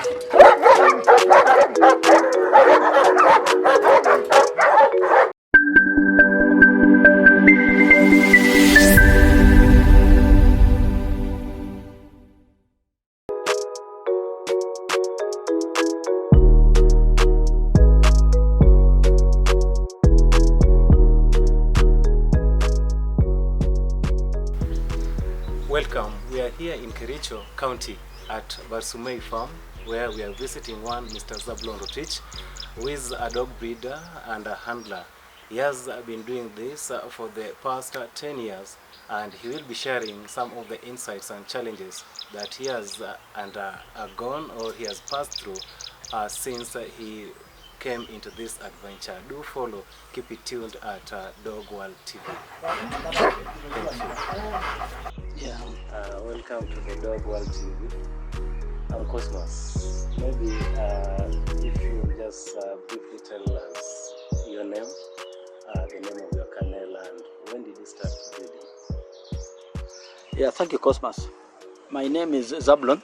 Welcome. We are here in Kericho County at Barsumey farm, where we are visiting one Mr. Zablon Rotich, who is a dog breeder and a handler. He has been doing this for the past 10 years, and he will be sharing some of the insights and challenges that he has gone or he has passed through since he came into this adventure. Do follow, keep it tuned at Dog World TV. Thank you. Yeah. Welcome to the Dog World TV. I'm Cosmos. Maybe if you just briefly tell us your name, the name of your kennel, and when did you start breeding? Yeah, thank you, Cosmos. My name is Zablon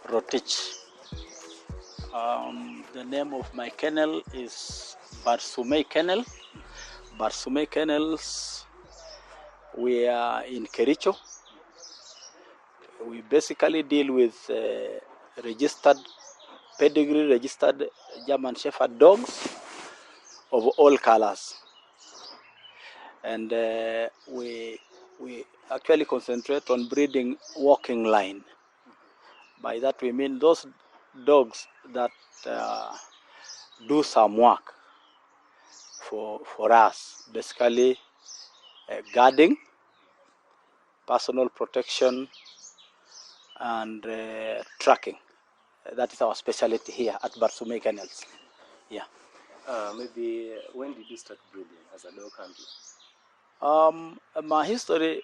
Rotich. The name of my kennel is Barsumey Kennel. Barsumey Kennels. We are in Kericho. We basically deal with registered, pedigree registered German Shepherd dogs of all colors. And we actually concentrate on breeding walking line. By that we mean those dogs that do some work for us, basically guarding, personal protection, and tracking. That is our specialty here at Barsumey Kennels. Yeah. Maybe when did you start breeding as a dog handler? My history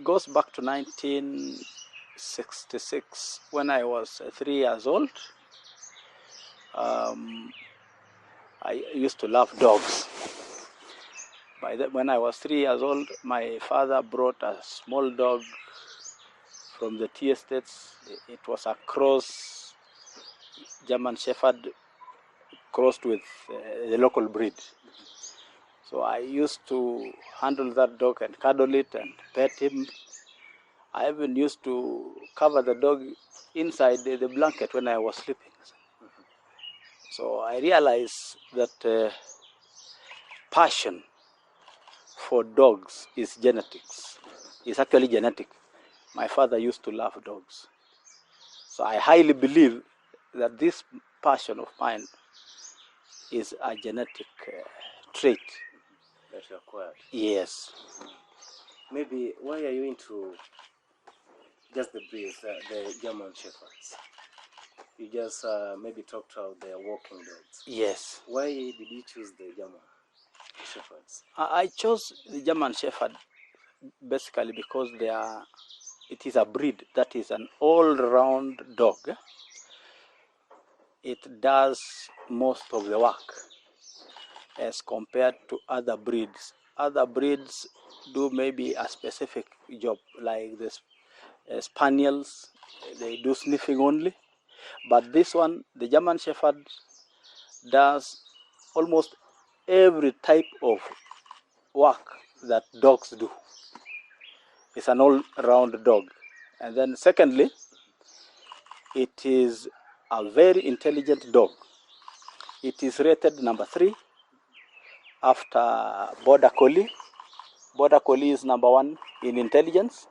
goes back to 1966 when I was 3 years old. I used to love dogs. When I was 3 years old, my father brought a small dog from the tea estates. It was a cross German Shepherd crossed with the local breed. So I used to handle that dog and cuddle it and pet him. I even used to cover the dog inside the blanket when I was sleeping. So I realized that passion for dogs is genetics. It's actually genetic. My father used to love dogs. So I highly believe that this passion of mine is a genetic trait. That you acquired? Yes. Maybe why are you into just the breeds, the German Shepherds? You just maybe talked about their walking dogs. Yes. Why did you choose the German Shepherds? I chose the German Shepherd basically because it is a breed that is an all-round dog. It does most of the work as compared to other breeds. Other breeds do maybe a specific job, like the Spaniels, they do sniffing only. But this one, the German Shepherd, does almost every type of work that dogs do. It's an all-round dog. And then secondly, it is a very intelligent dog. It is rated number 3 after Border Collie. Border Collie is number 1 in intelligence,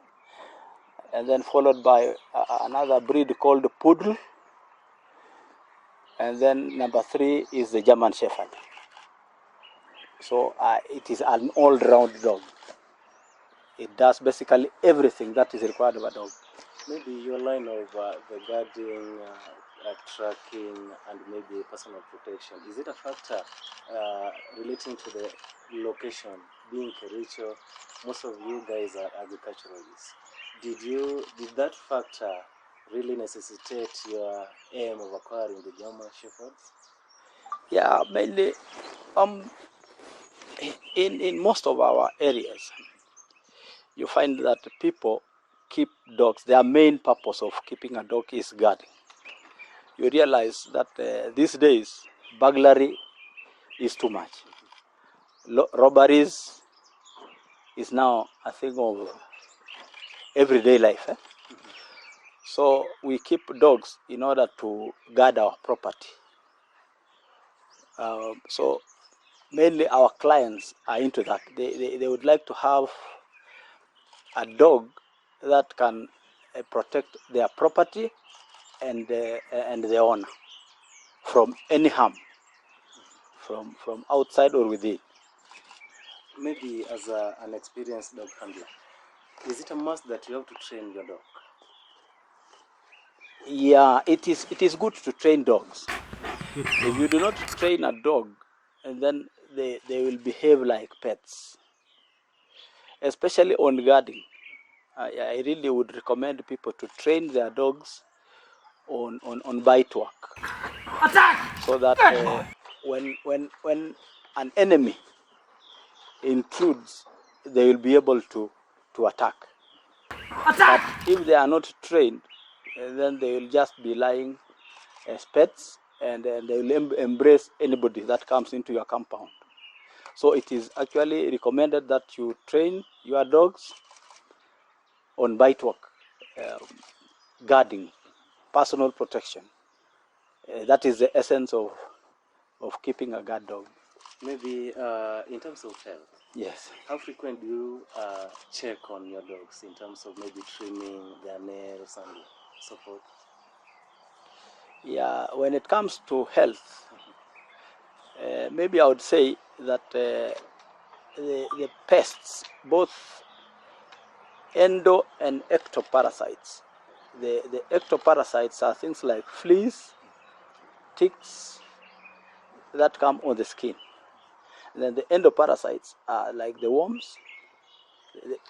and then followed by another breed called Poodle, and then number 3 is the German Shepherd. So it is an all-round dog. It does basically everything that is required of a dog. Maybe your line of the guarding, tracking, and maybe personal protection, is it a factor relating to the location? Being Kericho, most of you guys are agriculturalists. Did that factor really necessitate your aim of acquiring the German Shepherds? Yeah, mainly in most of our areas, you find that people keep dogs. Their main purpose of keeping a dog is guarding. you realize that these days burglary is too much. Robberies is now a thing of everyday life. So we keep dogs in order to guard our property. So mainly our clients are into that. They would like to have a dog that can protect their property and the owner from any harm, from outside or within. Maybe as an experienced dog handler, is it a must that you have to train your dog? Yeah, it is good to train dogs. If you do not train a dog, and then they will behave like pets, especially on guarding. I really would recommend people to train their dogs on bite work. Attack! So that when an enemy intrudes, they will be able to attack. Attack! But if they are not trained, then they will just be lying as pets, and they will embrace anybody that comes into your compound. So it is actually recommended that you train your dogs on bite work, guarding, personal protection. That is the essence of keeping a guard dog. Maybe in terms of health. Yes. How frequent do you check on your dogs in terms of maybe trimming their nails and so forth? Yeah, when it comes to health, maybe I would say that the pests, both endo and ectoparasites. The ectoparasites are things like fleas, ticks that come on the skin. And then the endoparasites are like the worms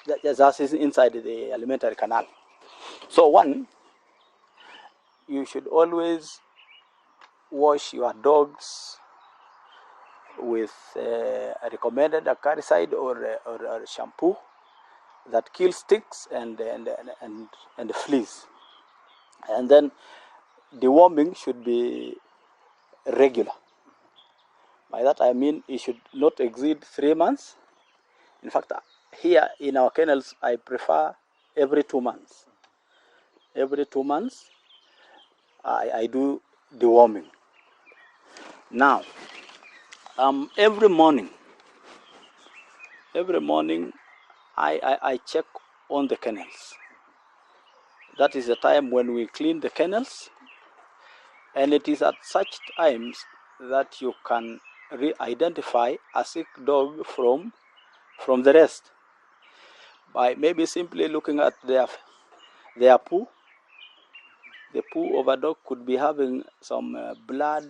that just is inside the alimentary canal. So you should always wash your dogs with a recommended acaricide or shampoo that kills ticks and fleas. And then deworming should be regular. By that I mean it should not exceed 3 months. In fact, here in our kennels, I prefer every 2 months. Every 2 months, I do deworming. Now, every morning, I check on the kennels. That is the time when we clean the kennels, and it is at such times that you can identify a sick dog from the rest by maybe simply looking at their poo. The poo of a dog could be having some blood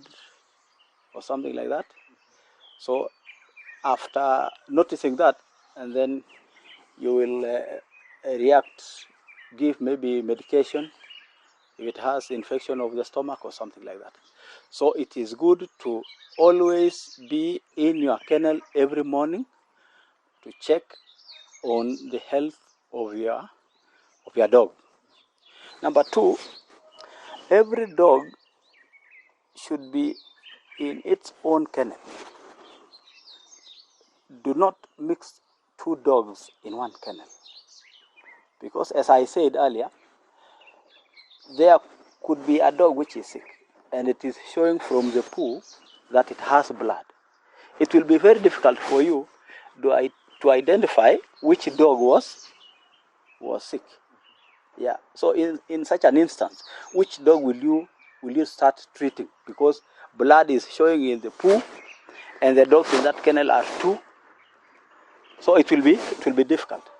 or something like that. So after noticing that, and then you will react, give maybe medication if it has infection of the stomach or something like that. So it is good to always be in your kennel every morning to check on the health of your dog. Number 2, every dog should be in its own kennel. Do not mix 2 dogs in one kennel, because as I said earlier, there could be a dog which is sick and it is showing from the poo that it has blood. It will be very difficult for you to identify which dog was sick. Yeah. So in such an instance, which dog will you start treating? Because blood is showing in the poo, and the dogs in that kennel are 2. So it will be difficult.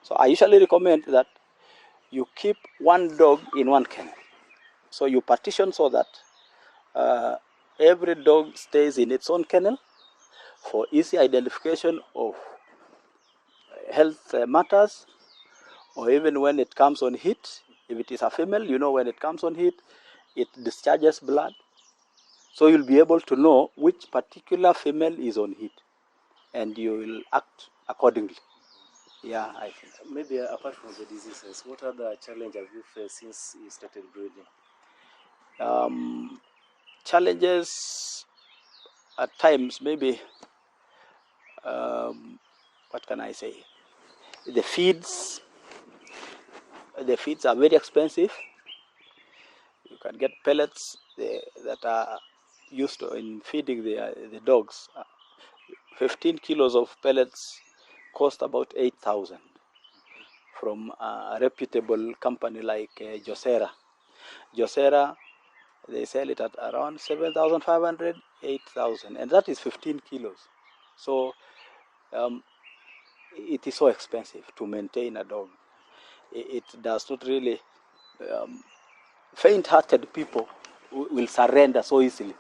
So I usually recommend that you keep 1 dog in 1 kennel. So you partition so that every dog stays in its own kennel for easy identification of health matters, or even when it comes on heat. If it is a female, when it comes on heat, it discharges blood. So you'll be able to know which particular female is on heat, and you will act accordingly. Yeah, I think. Maybe apart from the diseases, what other challenge have you faced since you started breeding? Challenges at times, maybe, what can I say? The feeds are very expensive. You can get pellets that are used in feeding the dogs. 15 kilos of pellets cost about 8,000 from a reputable company like Josera. Josera, they sell it at around 7,500, 8,000, and that is 15 kilos. So it is so expensive to maintain a dog. It does not really, faint-hearted people will surrender so easily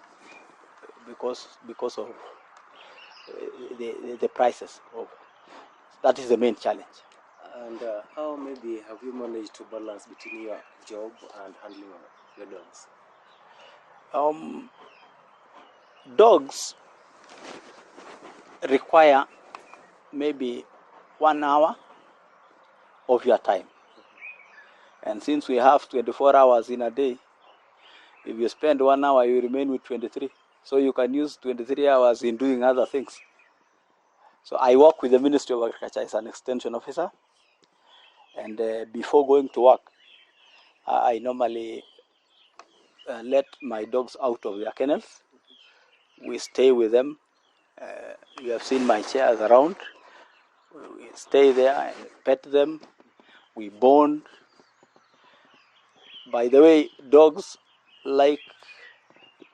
because of the prices. That is the main challenge. And how maybe have you managed to balance between your job and handling your dogs? Dogs require maybe 1 hour of your time. And since we have 24 hours in a day, if you spend 1 hour, you remain with 23. So you can use 23 hours in doing other things. So I work with the Ministry of Agriculture as an extension officer. And before going to work, I normally let my dogs out of their kennels. We stay with them. You have seen my chairs around. We stay there and pet them. We bond. By the way, dogs like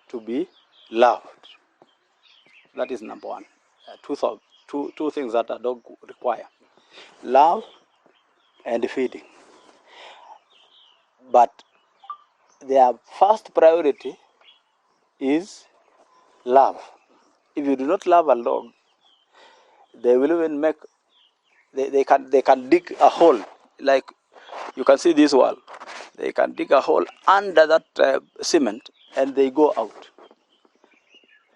to be loved. That is number one. Two things that a dog require: love and feeding. But their first priority is love. If you do not love a dog, they will even make, they can dig a hole, like you can see this wall. They can dig a hole under that cement and they go out.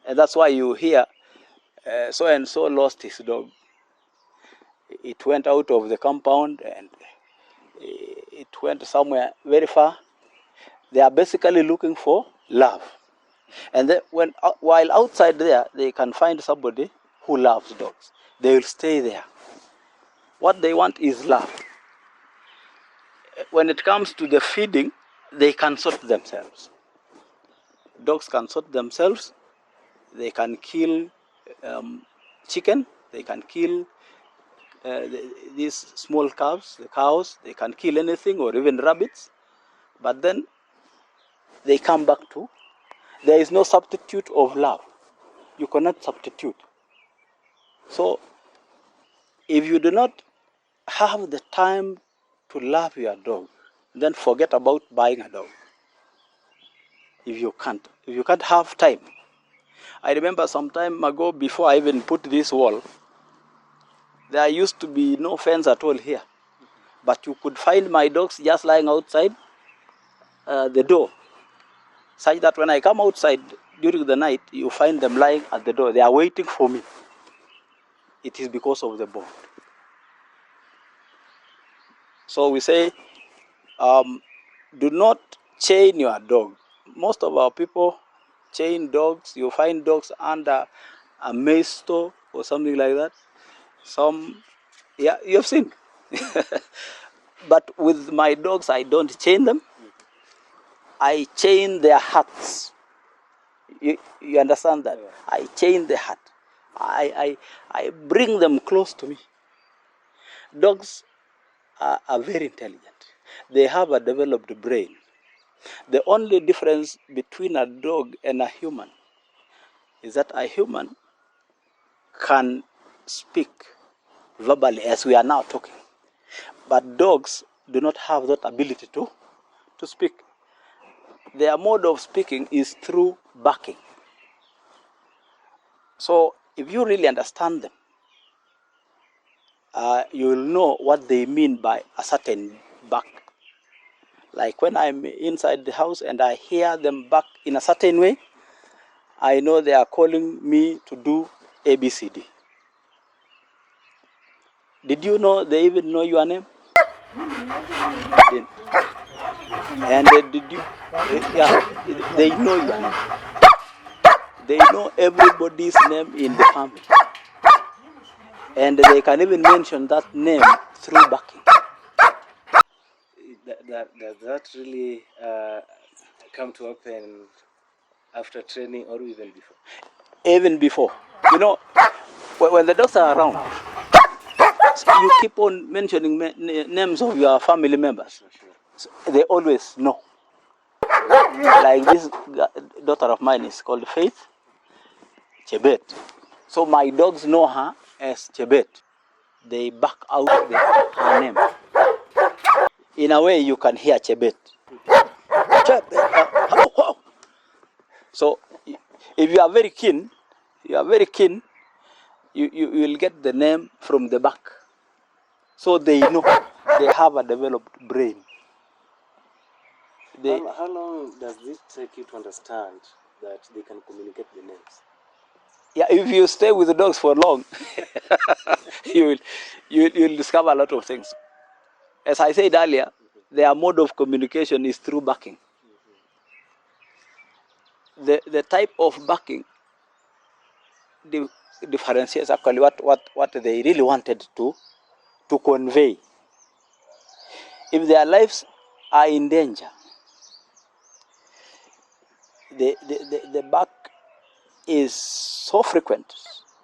And that's why you hear so and so lost his dog. It went out of the compound and it went somewhere very far. They are basically looking for love. And then while outside there, they can find somebody who loves dogs. They will stay there. What they want is love. When it comes to the feeding, they can sort themselves. Dogs can sort themselves. They can kill chicken. They can kill these small calves, the cows. They can kill anything, or even rabbits. But then they come back to, there is no substitute of love. You cannot substitute. So if you do not have the time to love your dog, then forget about buying a dog. If you can't have time. I remember some time ago, before I even put this wall, there used to be no fence at all here. But you could find my dogs just lying outside the door, such that when I come outside during the night, you find them lying at the door. They are waiting for me. It is because of the bond. So we say, do not chain your dog. Most of our people chain dogs. You find dogs under a maize store or something like that. Some, yeah, you have seen. But with my dogs, I don't chain them. I chain their hearts. You understand that? I chain the heart. I bring them close to me. Dogs are very intelligent. They have a developed brain. The only difference between a dog and a human is that a human can speak verbally as we are now talking. But dogs do not have that ability to speak. Their mode of speaking is through barking. So if you really understand them, you will know what they mean by a certain bark. Like when I'm inside the house and I hear them bark in a certain way, I know they are calling me to do ABCD. Did you know they even know your name? And yeah, they know your name. They know everybody's name in the family. And they can even mention that name through barking. Does that really come to happen after training or even before? Even before. You know, when the dogs are around, you keep on mentioning names of your family members. So they always know. Like this daughter of mine is called Faith Chebet. So my dogs know her as Chebet. They back out her name. In a way, you can hear Chebet. Chebet. So if you are very keen, you will get the name from the back. So they know. They have a developed brain. How long does it take you to understand that they can communicate the names? Yeah, if you stay with the dogs for long, you will discover a lot of things. As I said earlier, their mode of communication is through barking. The type of barking differentiates actually what they really wanted to convey. If their lives are in danger, the bark is so frequent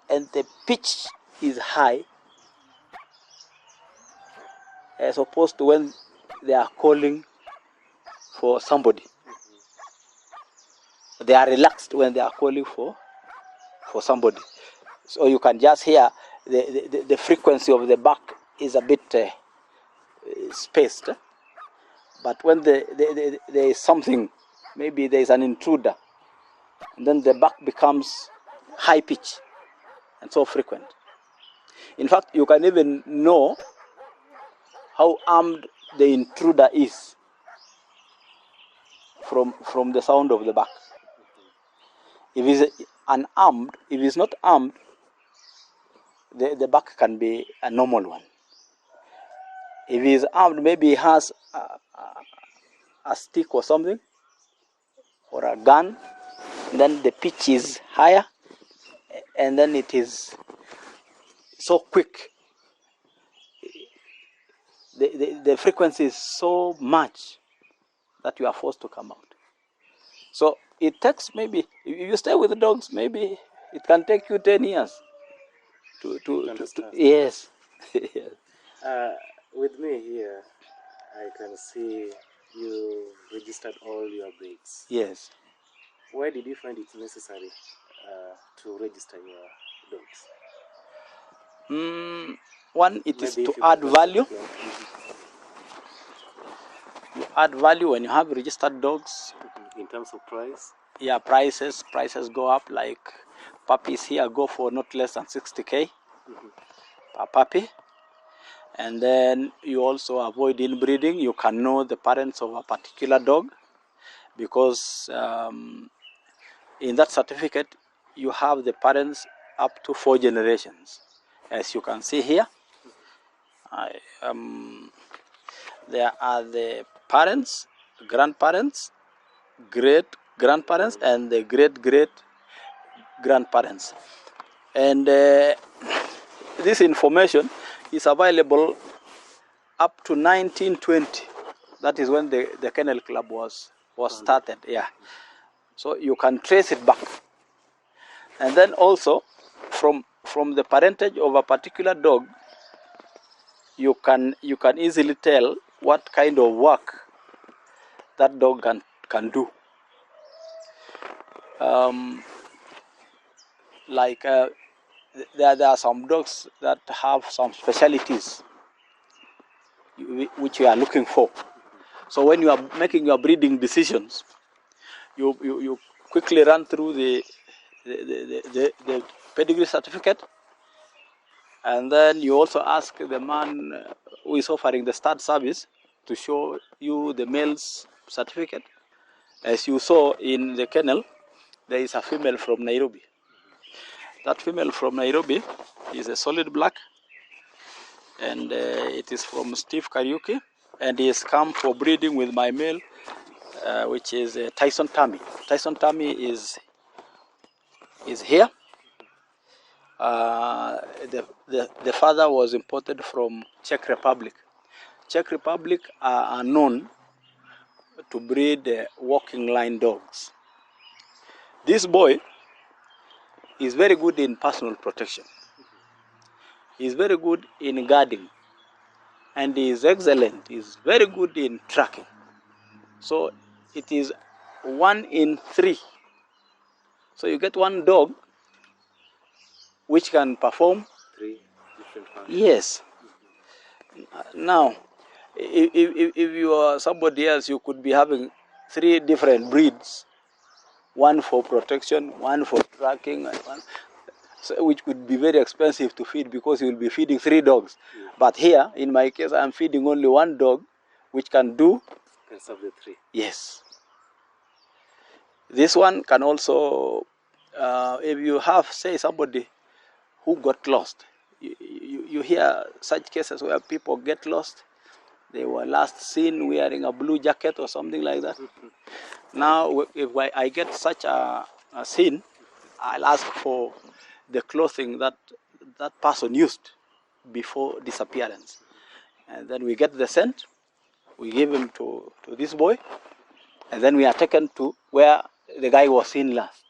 and the pitch is high as opposed to when they are calling for somebody. They are relaxed when they are calling for somebody. So you can just hear the frequency of the bark is a bit spaced. But when there is something, maybe there is an intruder, and then the bark becomes high pitch and so frequent. In fact, you can even know how armed the intruder is from the sound of the bark. If he's not armed, the bark can be a normal one. If he's armed, maybe he has a stick or something, or a gun, then the pitch is higher, and then it is so quick. The frequency is so much that you are forced to come out. So it takes maybe, if you stay with the dogs, maybe it can take you 10 years to yes. With me here, I can see you registered all your breeds. Yes. Why did you find it necessary to register your dogs? One, it is to add value. You add value when you have registered dogs. In terms of price? Yeah, prices go up. Like puppies here go for not less than 60K per puppy. And then you also avoid inbreeding. You can know the parents of a particular dog because in that certificate you have the parents up to 4 generations. As you can see here, there are the parents, grandparents, great-grandparents, and the great-great-grandparents. And this information is available up to 1920. That is when the Kennel Club was started. Yeah. So you can trace it back. And then also, from the parentage of a particular dog, you can easily tell what kind of work that dog can do. Like there are some dogs that have some specialties which you are looking for. So when you are making your breeding decisions, you quickly run through the pedigree certificate, and then you also ask the man who is offering the stud service to show you the male's certificate. As you saw in the kennel, there is a female from Nairobi. That female from Nairobi is a solid black, and it is from Steve Kariuki, and he has come for breeding with my male which is Tyson Tummy. Tyson Tummy is here. The father was imported from Czech Republic. Czech Republic are known to breed walking line dogs. This boy is very good in personal protection. He's very good in guarding, and he is excellent. He's very good in tracking. So it is 1 in 3. So you get one dog which can perform 3 different functions. Yes. Now, if you are somebody else, you could be having 3 different breeds, one for protection, one for tracking, and one, so, which would be very expensive to feed because you will be feeding 3 dogs. Yeah. But here, in my case, I'm feeding only one dog, which can do. Can serve the 3. Yes. This one can also, if you have, say, somebody who got lost. You hear such cases where people get lost. They were last seen wearing a blue jacket or something like that. Now, if I get such a scene, I'll ask for the clothing that that person used before disappearance. And then we get the scent, we give him to this boy, and then we are taken to where the guy was seen last.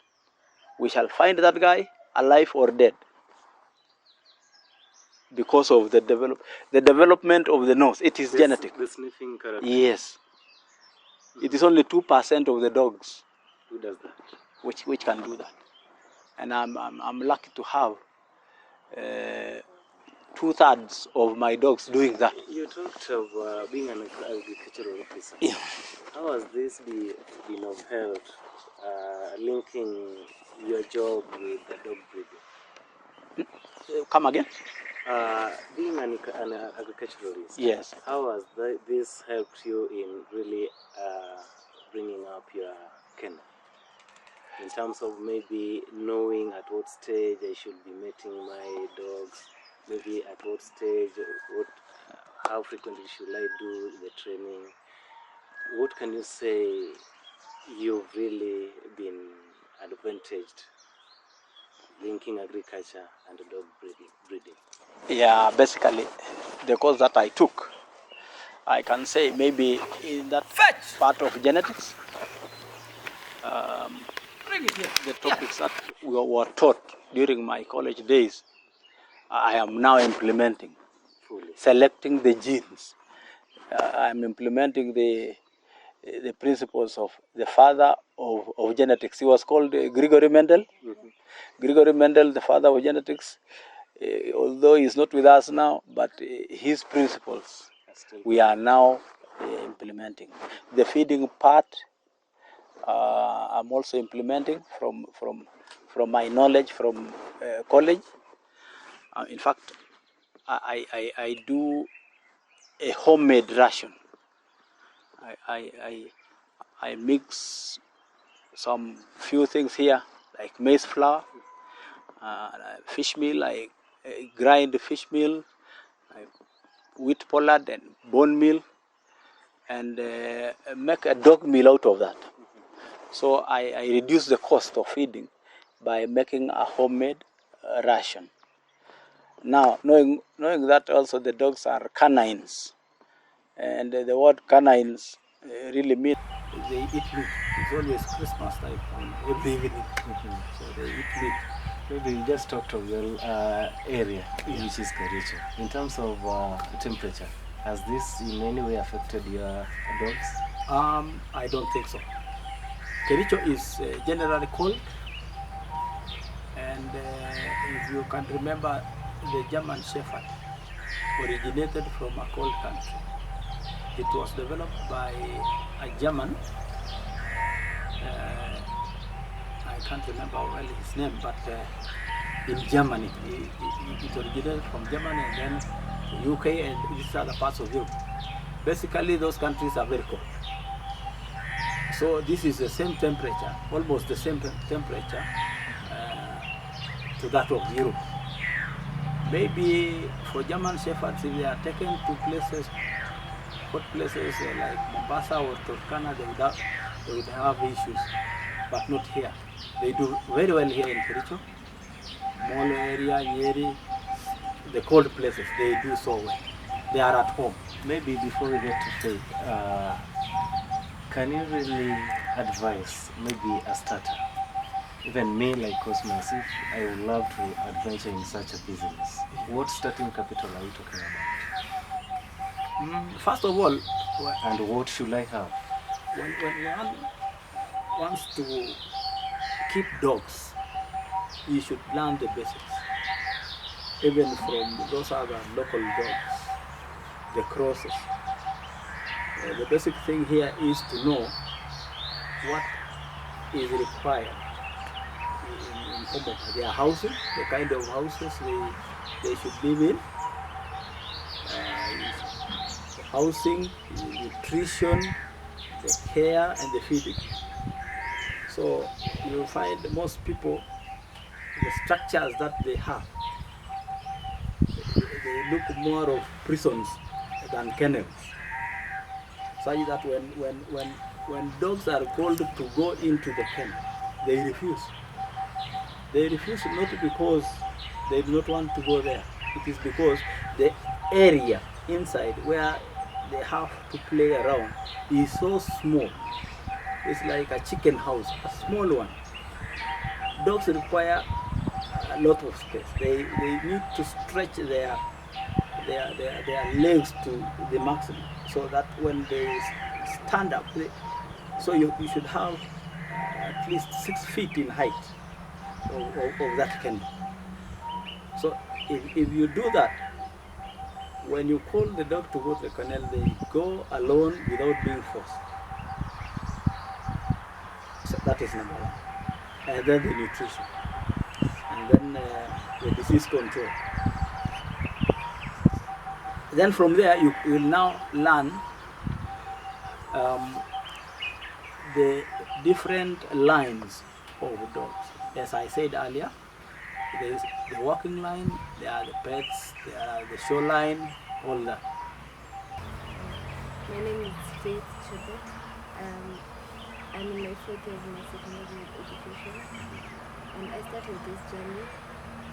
We shall find that guy alive or dead, because of the development of the nose. It is genetic. The sniffing character. Yes. It is only 2% of the dogs Who does that? which can do that. And I'm lucky to have 2/3 of my dogs doing that. You talked of being an agricultural officer. Yeah. How has this been upheld, linking your job with the dog breeding? Come again? Being an agriculturalist, Yes. how has this helped you in really bringing up your kennel? In terms of maybe knowing at what stage I should be mating my dogs, maybe at what stage, how frequently should I do the training? What can you say you've really been advantaged linking agriculture and dog breeding? Yeah, basically, the course that I took, I can say maybe in that part of genetics, the topics that we were taught during my college days, I am now implementing. Fully. Selecting the genes. I'm implementing the principles of the father of genetics. He was called Gregory Mendel. Mm-hmm. Gregory Mendel, the father of genetics, although he's not with us now, but his principles we are now implementing. The feeding part, I'm also implementing from my knowledge from college. In fact, I do a homemade ration. I mix some few things here, like maize flour, fish meal. I grind fish meal, wheat pollard and bone meal, and make a dog meal out of that. So I reduce the cost of feeding by making a homemade ration. Now, knowing that also the dogs are canines, and the word canines really means they eat meat. It's always Christmas time on every evening, so they eat meat. Maybe you just talked of your area, which is Kericho. In terms of temperature, has this in any way affected your dogs? I don't think so. Kericho is generally cold, and if you can remember, the German Shepherd originated from a cold country. It was developed by a German, I can't remember well his name, but in Germany. It originated from Germany and then the UK and these other parts of Europe. Basically, those countries are very cold. So this is the same temperature, almost the same temperature to that of Europe. Maybe for German Shepherds, if they are taken to places, hot places like Mombasa or Turkana, they would have issues, but not here. They do very well here in Kericho, Molo area, Nyeri, the cold places. They do so well. They are at home. Maybe before we get to Faith, can you really advise maybe a starter? Even me, like Cosmos, if I would love to adventure in such a business, what starting capital are we talking about? First of all, And what should I have? when one wants to keep dogs, you should learn the basics, even from those other local dogs, the crosses. The basic thing here is to know what is required in form of their housing, the kind of houses they should live in, housing, nutrition, the care, and the feeding. So you find most people, the structures that they have, they look more of prisons than kennels. Such that when dogs are called to go into the kennel, they refuse. They refuse not because they do not want to go there. It is because the area inside where they have to play around is so small. It's like a chicken house, a small one. Dogs require a lot of space. They need to stretch their legs to the maximum, so that when they stand up, so you should have at least 6 feet in height of that kennel. So if you do that, when you call the dog to go to the kennel, they go alone without being forced. So that is number one. And then the nutrition, and then the disease control. Then from there, you will now learn the different lines of dogs. As I said earlier, there is the walking line, there are the pets, there are the show line, all that. My name is Faith Chebet. I'm in my fourth year of my secondary education, and I started this journey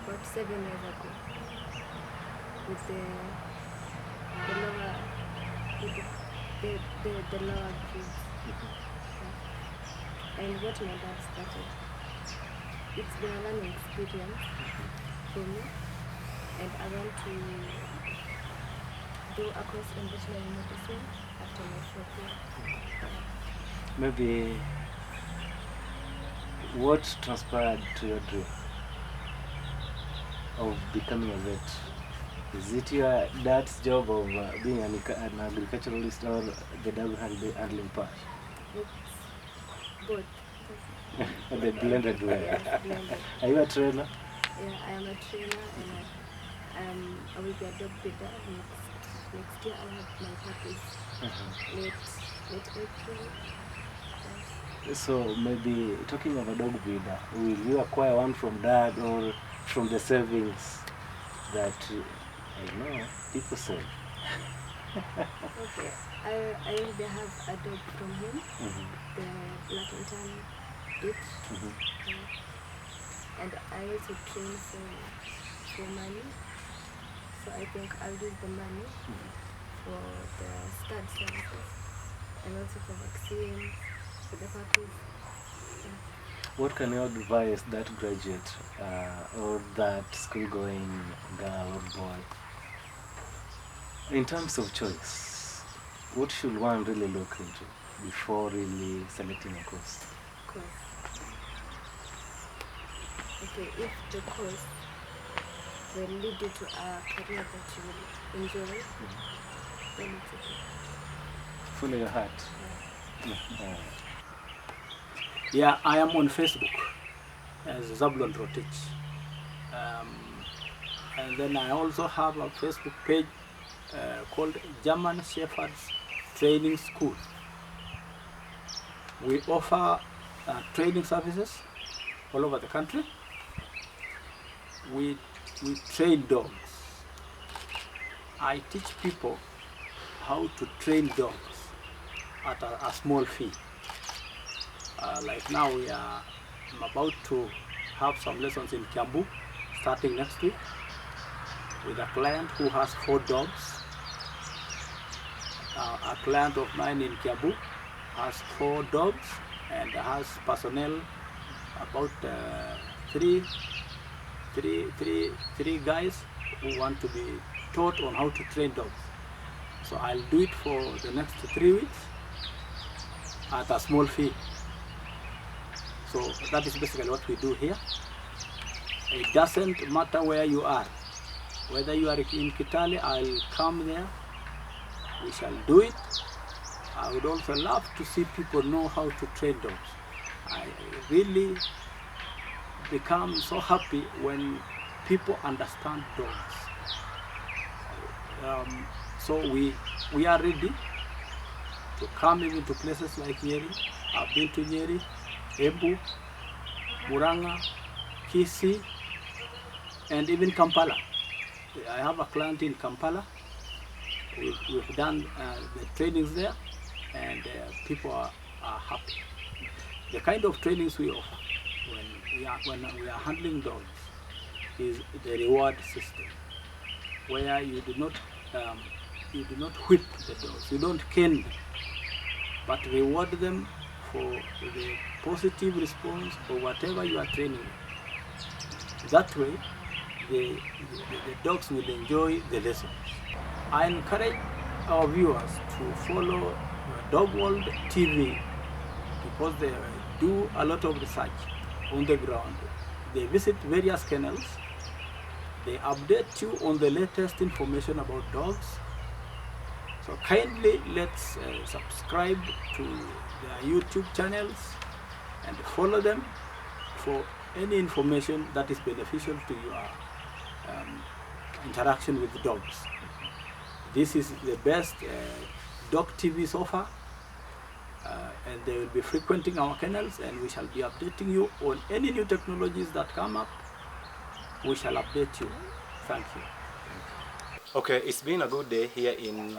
about 7 years ago with the lower breeds. And what my dad started, it's been a learning experience for me, and I want to do a course in veterinary medicine after my fourth year. Maybe what transpired to your dream of becoming a vet? Is it your dad's job of being an agriculturalist, or the dog handling part? It's both. They blended well. Yes, blended. Are you a trainer? Yeah, I am a trainer, and I will be a dog breeder next year. I have my puppies late April. So maybe talking of a dog breeder, will you acquire one from dad or from the savings that I know people save? Okay, I already have a dog from him, the black and tan bitch, and I also train for money, so I think I'll use the money for the stud services and also for vaccines for the puppies. What can you advise that graduate or that school-going girl or boy in terms of choice? What should one really look into before really selecting a course? Okay, if the course will lead you to a career that you will enjoy, then it's okay. Follow your heart. Yeah, I am on Facebook as Zablon Rotich. And then I also have a Facebook page called German Shepherds Training School. We offer training services all over the country. We train dogs. I teach people how to train dogs at a small fee. Like now I'm about to have some lessons in Kiambu starting next week with a client who has 4 dogs. A client of mine in Kiambu has 4 dogs and has personnel about three guys who want to be taught on how to train dogs. So I'll do it for the next 3 weeks at a small fee. So that is basically what we do here. It doesn't matter where you are. Whether you are in Kitale, I'll come there. We shall do it. I would also love to see people know how to train dogs. I really become so happy when people understand dogs. So we are ready to come even to places like Nyeri. I've been to Nyeri, Embu, Muranga, Kisii, and even Kampala. I have a client in Kampala. We've done the trainings there, and people are happy. The kind of trainings we offer when we are handling dogs is the reward system, where you do not whip the dogs, you don't cane them, but reward them for the positive response or whatever you are training them. That way, the dogs will enjoy the lessons. I encourage our viewers to follow Dog World TV because they do a lot of research on the ground. They visit various kennels. They update you on the latest information about dogs. So kindly let's subscribe to their YouTube channels and follow them for any information that is beneficial to your interaction with dogs. This is the best dog TV so far, and they will be frequenting our kennels, and we shall be updating you on any new technologies that come up. We shall update you. Thank you. Okay, it's been a good day here in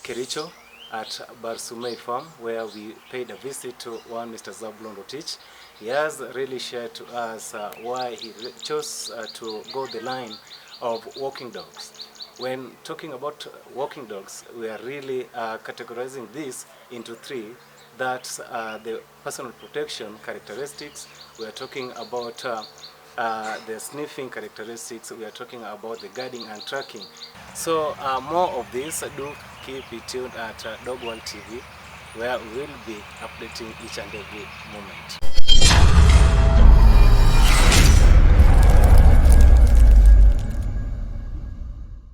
Kericho at Barsumey farm, where we paid a visit to one Mr. Zablon Rotich. He has really shared to us why he chose to go the line of walking dogs. When talking about walking dogs, we are really categorizing this into 3. That's the personal protection characteristics. We are talking about the sniffing characteristics. We are talking about the guarding and tracking. So more of this, do keep it tuned at Dog World TV, where we will be updating each and every moment.